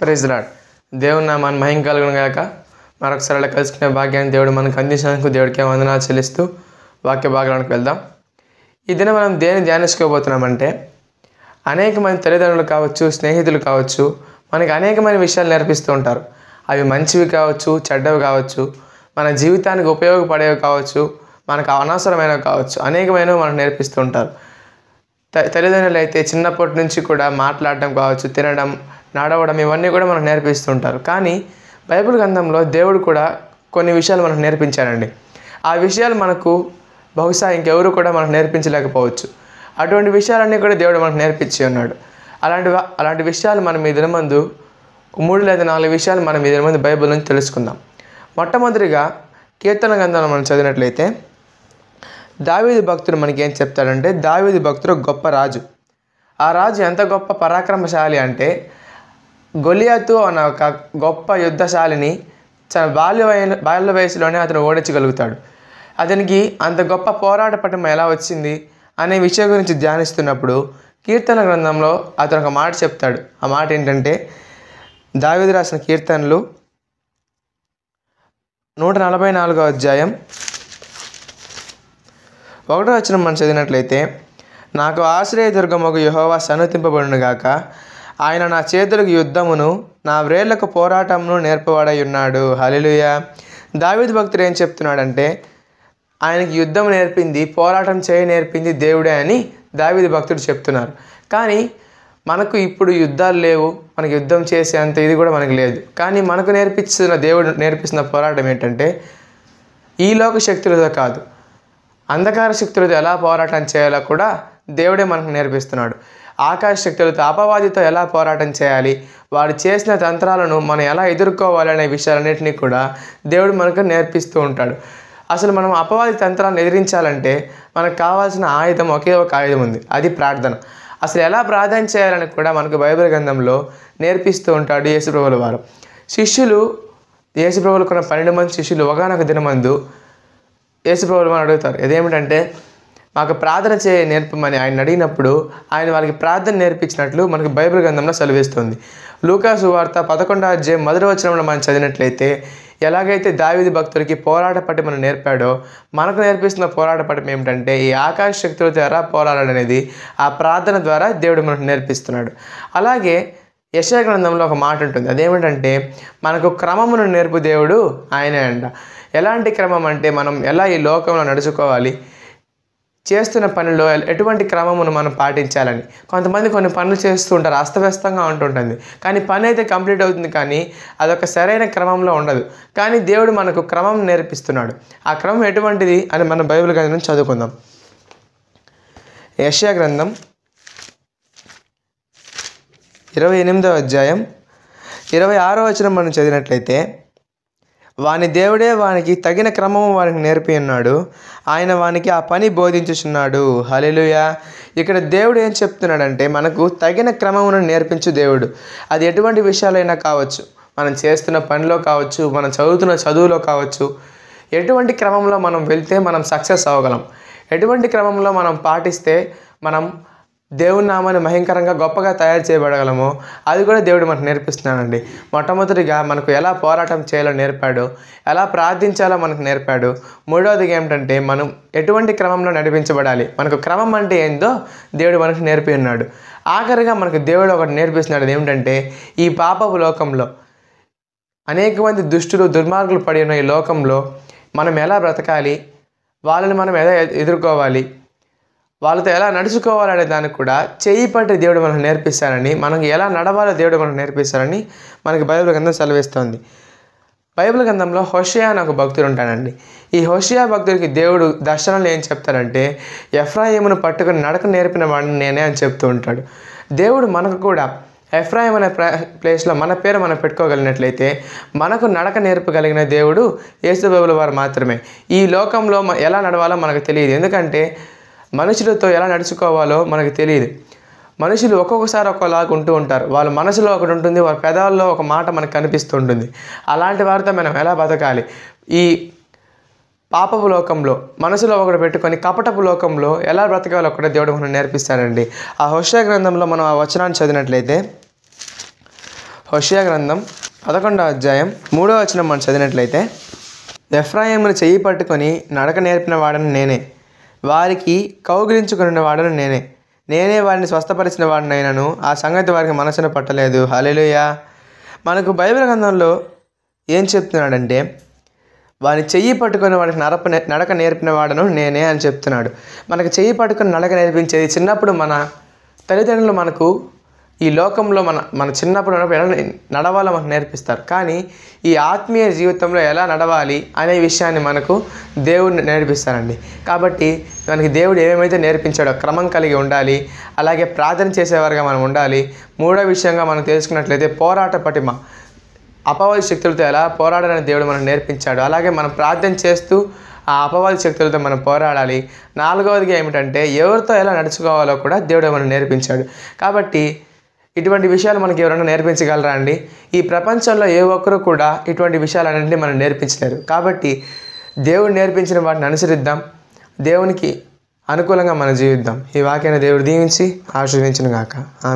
Praise lord. దేవుని నామాన్ని మహిమ కలుగును గాక. మరొకసారి అలా కలుసుకునే భాగ్యాన్ని దేవుడు మనకు అందించినందుకు దేవుడికి వందనాలు చెల్లిస్తూ వాక్య భాగాలకు వెళ్దాం. ఈ దినం మనం దేన్ని ధ్యానించుకోబోతున్నామంటే, అనేక మంది తల్లిదండ్రులు కావచ్చు, స్నేహితులు కావచ్చు, మనకి అనేకమైన విషయాలు నేర్పిస్తూ ఉంటారు. అవి మంచివి కావచ్చు, చెడ్డవి కావచ్చు, మన జీవితానికి ఉపయోగపడేవి కావచ్చు, మనకు అనవసరమైనవి కావచ్చు, అనేకమైనవి మనకు నేర్పిస్తూ ఉంటారు. తల్లిదండ్రులు అయితే చిన్నప్పటి నుంచి కూడా మాట్లాడడం కావచ్చు, తినడం, నడవడం, ఇవన్నీ కూడా మనకు నేర్పిస్తుంటారు. కానీ బైబిల్ గ్రంథంలో దేవుడు కూడా కొన్ని విషయాలు మనకు నేర్పించారండి. ఆ విషయాలు మనకు బహుశా ఇంకెవరు కూడా మనకు నేర్పించలేకపోవచ్చు. అటువంటి విషయాలన్నీ కూడా దేవుడు మనకు నేర్పించి ఉన్నాడు. అలాంటి విషయాలు మనం ఈ దినమందు 3 లేదా 4 విషయాలు మనం ఈ దినమందు బైబిల్ నుంచి తెలుసుకుందాం. మొట్టమొదటిగా కీర్తన గ్రంథంలో మనం చదివినట్లయితే దావీదు భక్తుడు మనకి ఏం చెప్తాడంటే, దావీదు భక్తుడు గొప్ప రాజు. ఆ రాజు ఎంత గొప్ప పరాక్రమశాలి అంటే, గొలియాతు అన్న ఒక గొప్ప యుద్ధశాలిని చాలా బాల్య వయసులోనే అతను ఓడించగలుగుతాడు. అతనికి అంత గొప్ప పోరాట పటిమ ఎలా వచ్చింది అనే విషయం గురించి ధ్యానిస్తున్నప్పుడు కీర్తన గ్రంథంలో అతను ఒక మాట చెప్తాడు. ఆ మాట ఏంటంటే, దావీదు రాసిన కీర్తనలు 144వ అధ్యాయం 1వ వచనం మనం చదివినట్లయితే, నాకు ఆశ్రయదుర్గముకు యెహోవా సన్నుతింపబడును గాక, ఆయన నా చేతులకు యుద్ధమును, నా వ్రేళ్లకు పోరాటమును నేర్పవాడై ఉన్నాడు. హల్లెలూయా. దావీదు భక్తుడు ఏం చెప్తున్నాడంటే, ఆయనకి యుద్ధం నేర్పింది, పోరాటం నేర్పింది దేవుడే అని దావీదు భక్తుడు చెప్తున్నారు. కానీ మనకు ఇప్పుడు యుద్ధాలు లేవు, మనకు యుద్ధం చేసే అంత ఇది కూడా మనకు లేదు. కానీ మనకు దేవుడు నేర్పిస్తున్న పోరాటం ఏంటంటే, ఈ లోక శక్తులతో కాదు, అంధకార శక్తులతో ఎలా పోరాటం చేయాలో కూడా దేవుడే మనకు నేర్పిస్తున్నాడు. ఆకాశ శక్తులతో, అపవాదితో ఎలా పోరాటం చేయాలి, వాడు చేసిన తంత్రాలను మనం ఎలా ఎదుర్కోవాలి అనే విషయాలన్నింటినీ కూడా దేవుడు మనకు నేర్పిస్తూ ఉంటాడు. అసలు మనం అపవాది తంత్రాలను ఎదిరించాలంటే మనకు కావాల్సిన ఆయుధం ఒకే ఒక ఆయుధం ఉంది, అది ప్రార్థన. అసలు ఎలా ప్రార్థన చేయాలని కూడా మనకు బైబిల్ గ్రంథంలో నేర్పిస్తూ ఉంటాడు యేసుప్రభుల వారు. యేసుప్రభులకున్న 12 మంది శిష్యులు ఒకనొక దినమందు యేసుప్రభుల వారు అడుగుతారు, ఇదేమిటంటే మాకు ప్రార్థన నేర్పమని ఆయన అడిగినప్పుడు ఆయన వాళ్ళకి ప్రార్థన నేర్పించినట్లు మనకు బైబిల్ గ్రంథంలో సెలవిస్తుంది. లూకా సువార్త 11వ అధ్యాయం 1వ వచనంలో మనం చదివినట్లయితే, ఎలాగైతే దావీదు భక్తుడికి పోరాట పటిమను నేర్పాడో మనకు నేర్పిస్తున్న పోరాట పటిమ ఏమిటంటే, ఈ ఆకాశ శక్తులతో ఎలా పోరాడాలనేది ఆ ప్రార్థన ద్వారా దేవుడు మనకు నేర్పిస్తున్నాడు. అలాగే యెషయా గ్రంథంలో ఒక మాట ఉంటుంది, అదేమిటంటే మనకు క్రమమును నేర్పు దేవుడు ఆయనే అంట. ఎలాంటి క్రమం అంటే, మనం ఎలా ఈ లోకంలో నడుచుకోవాలి, చేస్తున్న పనిలో ఎటువంటి క్రమమును మనం పాటించాలని. కొంతమంది కొన్ని పనులు చేస్తూ ఉంటారు, అస్తవ్యస్తంగా ఉంటుంటుంది, కానీ పని అయితే కంప్లీట్ అవుతుంది, కానీ అదొక సరైన క్రమంలో ఉండదు. కానీ దేవుడు మనకు క్రమం నేర్పిస్తున్నాడు. ఆ క్రమం ఎటువంటిది అని మనం బైబిల్ గ్రంథం నుంచి చదువుకుందాం. యెషయా గ్రంథం 28వ అధ్యాయం 26వ వచనం మనం చదివినట్లయితే, వాని దేవుడే వానికి తగిన క్రమము వానికి నేర్పి ఉన్నాడు, ఆయన వానికి ఆ పని బోధించుచున్నాడు. హల్లెలూయా. ఇక్కడ దేవుడు ఏం చెప్తున్నాడంటే, మనకు తగిన క్రమమును నేర్పించు దేవుడు. అది ఎటువంటి విషయాలైనా కావచ్చు, మనం చేస్తున్న పనిలో కావచ్చు, మనం చదువుతున్న చదువులో కావచ్చు, ఎటువంటి క్రమంలో మనం వెళ్తే మనం సక్సెస్ అవ్వగలం, ఎటువంటి క్రమంలో మనం పాటిస్తే మనం దేవుని నామాన్ని మహింకరంగా గొప్పగా తయారు చేయబడగలమో అది కూడా దేవుడు మనకు నేర్పిస్తున్నాడండి. మొట్టమొదటిగా మనకు ఎలా పోరాటం చేయాలో నేర్పాడు, ఎలా ప్రార్థించాలో మనకు నేర్పాడు. మూడవదిగా ఏమిటంటే, మనం ఎటువంటి క్రమంలో నడిపించబడాలి, మనకు క్రమం అంటే ఏందో దేవుడు మనకు నేర్పి ఉన్నాడు. ఆఖరిగా మనకు దేవుడు ఒకటి నేర్పిస్తున్నాడు, ఏమిటంటే ఈ పాపపు లోకంలో అనేక మంది దుష్టులు, దుర్మార్గులు పడి ఉన్న ఈ లోకంలో మనం ఎలా బ్రతకాలి, వాళ్ళని మనం ఎలా ఎదుర్కోవాలి, వాళ్ళతో ఎలా నడుచుకోవాలనే దానికి కూడా చెయ్యి పట్టి దేవుడు మనకు నేర్పిస్తారని, మనకు ఎలా నడవాలో దేవుడు మనకు నేర్పిస్తారని మనకి బైబిల్ గ్రంథం సెలవిస్తుంది. బైబిల్ గ్రంథంలో హోషేయ అనే ఒక భక్తుడు ఉంటాడండి. ఈ హోషేయ భక్తుడికి దేవుడు దర్శనంలో ఏం చెప్తాడంటే, ఎఫ్రాయిమును పట్టుకుని నడక నేర్పిన వాడిని నేనే అని చెప్తూ ఉంటాడు. దేవుడు మనకు కూడా ఎఫ్రాయిం అనే ప్లేస్లో మన పేరు మనం పెట్టుకోగలిగినట్లయితే మనకు నడక నేర్పగలిగిన దేవుడు యేసుప్రభుల వారు మాత్రమే. ఈ లోకంలో ఎలా నడవాలో మనకు తెలియదు, ఎందుకంటే మనుషులతో ఎలా నడుచుకోవాలో మనకు తెలియదు. మనుషులు ఒక్కొక్కసారి ఒక్కోలాగా ఉంటూ ఉంటారు, వాళ్ళ మనసులో ఒకటి ఉంటుంది, వాళ్ళ పెదాల్లో ఒక మాట మనకు కనిపిస్తూ ఉంటుంది. అలాంటి వారితో మనం ఎలా బతకాలి, ఈ పాపపు లోకంలో మనసులో ఒకటి పెట్టుకొని కపటపు లోకంలో ఎలా బ్రతకాలో కూడా దేవుడు మనం నేర్పిస్తాడండి. ఆ హోషేయ గ్రంథంలో మనం ఆ వచనాన్ని చదివినట్లయితే, హోషేయ గ్రంథం 11వ అధ్యాయం 3వ వచనం మనం చదివినట్లయితే, ఎఫ్రాయిమును చెయ్యి పట్టుకొని నడక నేర్పిన వాడను నేనే, వారికి కౌగిలించుకున్న వాడను నేనే వారిని స్వస్థపరిచిన వాడినైనాను ఆ సంగతి వారికి మనసున పట్టలేదు. హల్లెలూయా. మనకు బైబిల్ గ్రంథంలో ఏం చెప్తున్నాడంటే, వారిని చెయ్యి పట్టుకొని వాడికి నడక నేర్పిన వాడను నేనే అని చెప్తున్నాడు. మనకు చెయ్యి పట్టుకొని నడక నేర్పించేది చిన్నప్పుడు మన తల్లిదండ్రులు మనకు ఈ లోకంలో మన చిన్నప్పుడు ఎలా నడవాలో మనకు నేర్పిస్తారు. కానీ ఈ ఆత్మీయ జీవితంలో ఎలా నడవాలి అనే విషయాన్ని మనకు దేవుడు నేర్పిస్తారండి. కాబట్టి మనకి దేవుడు ఏమేమైతే నేర్పించాడో క్రమం కలిగి ఉండాలి, అలాగే ప్రార్థన చేసేవారుగా మనం ఉండాలి. మూడో విషయంగా మనం తెలుసుకున్నట్లయితే పోరాట పటిమ, అపవాది శక్తులతో ఎలా పోరాడాలని దేవుడు మనకు నేర్పించాడు. అలాగే మనం ప్రార్థన చేస్తూ ఆ అపవాది శక్తులతో మనం పోరాడాలి. నాలుగవదిగా ఏమిటంటే ఎవరితో ఎలా నడుచుకోవాలో కూడా దేవుడు మనకు నేర్పించాడు. కాబట్టి ఇటువంటి విషయాలు మనకి ఎవరైనా నేర్పించగలరా అండి? ఈ ప్రపంచంలో ఏ ఒక్కరు కూడా ఇటువంటి విషయాలన్నింటినీ మనం నేర్పించలేరు. కాబట్టి దేవుడు నేర్పించిన వాటిని అనుసరిద్దాం, దేవునికి అనుకూలంగా మనం జీవిద్దాం. ఈ వాక్యాన్ని దేవుడు దీవించి ఆశీర్వదించును గాక. ఆమేన్.